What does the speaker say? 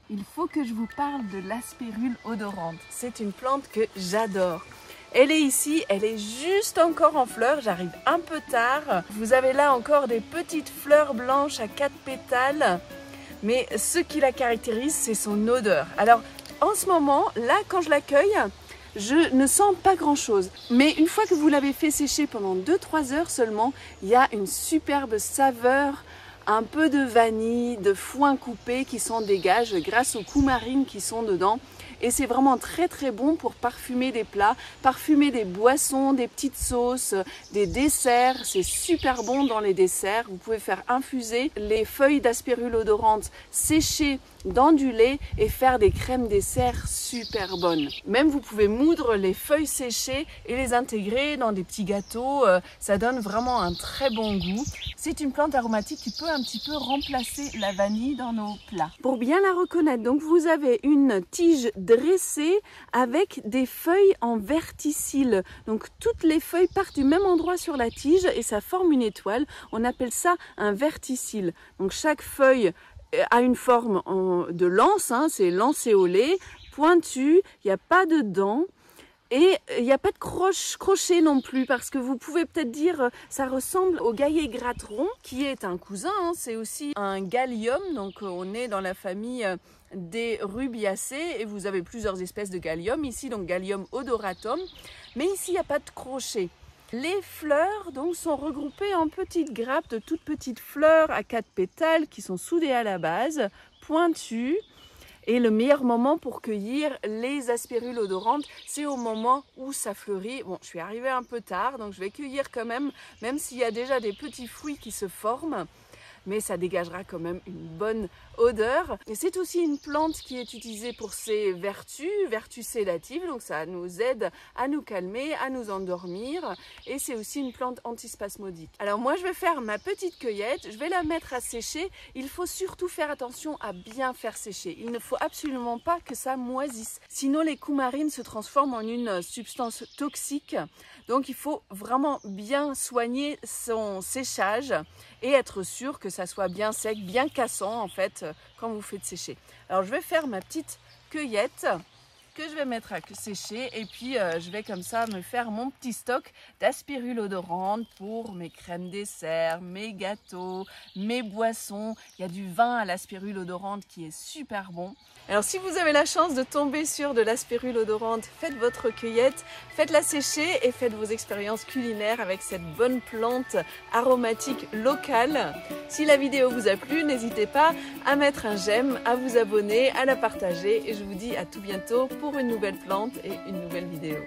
il faut que je vous parle de l'aspérule odorante. C'est une plante que j'adore. Elle est ici, elle est juste encore en fleurs, j'arrive un peu tard. Vous avez là encore des petites fleurs blanches à 4 pétales. Mais ce qui la caractérise, c'est son odeur. Alors, en ce moment, là, quand je l'accueille, je ne sens pas grand-chose. Mais une fois que vous l'avez fait sécher pendant 2-3 heures seulement, il y a une superbe saveur, un peu de vanille, de foin coupé qui s'en dégage grâce aux coumarines qui sont dedans. Et c'est vraiment très très bon pour parfumer des plats, parfumer des boissons, des petites sauces, des desserts. C'est super bon dans les desserts. Vous pouvez faire infuser les feuilles d'aspérule odorante séchées dans du lait et faire des crèmes dessert super bonnes. Même vous pouvez moudre les feuilles séchées et les intégrer dans des petits gâteaux. Ça donne vraiment un très bon goût. C'est une plante aromatique qui peut un petit peu remplacer la vanille dans nos plats. Pour bien la reconnaître, donc vous avez une tige dressée avec des feuilles en verticille. Donc toutes les feuilles partent du même endroit sur la tige et ça forme une étoile. On appelle ça un verticille. Donc chaque feuille a une forme de lance, hein, c'est lancéolé, pointu, il n'y a pas de dents. Et il n'y a pas de crochet non plus, parce que vous pouvez peut-être dire ça ressemble au gaillet gratteron, qui est un cousin, hein, c'est aussi un gallium, donc on est dans la famille des rubiacées et vous avez plusieurs espèces de gallium ici, donc Gallium odoratum, mais ici il n'y a pas de crochet. Les fleurs donc sont regroupées en petites grappes de toutes petites fleurs à 4 pétales qui sont soudées à la base, pointues. Et le meilleur moment pour cueillir les aspérules odorantes, c'est au moment où ça fleurit. Bon, je suis arrivée un peu tard, donc je vais cueillir quand même s'il y a déjà des petits fruits qui se forment. Mais ça dégagera quand même une bonne odeur. Et c'est aussi une plante qui est utilisée pour ses vertus sédatives. Donc ça nous aide à nous calmer, à nous endormir. Et c'est aussi une plante antispasmodique. Alors moi je vais faire ma petite cueillette, je vais la mettre à sécher. Il faut surtout faire attention à bien faire sécher. Il ne faut absolument pas que ça moisisse. Sinon les coumarines se transforment en une substance toxique. Donc il faut vraiment bien soigner son séchage et être sûr que ça soit bien sec, bien cassant en fait quand vous faites sécher. Alors je vais faire ma petite cueillette que je vais mettre à sécher et puis je vais comme ça me faire mon petit stock d'aspirule odorante pour mes crèmes dessert, mes gâteaux, mes boissons. Il y a du vin à l'aspirule odorante qui est super bon. Alors si vous avez la chance de tomber sur de l'aspirule odorante, faites votre cueillette, faites-la sécher et faites vos expériences culinaires avec cette bonne plante aromatique locale. Si la vidéo vous a plu, n'hésitez pas à mettre un j'aime, à vous abonner, à la partager et je vous dis à tout bientôt pour une nouvelle plante et une nouvelle vidéo.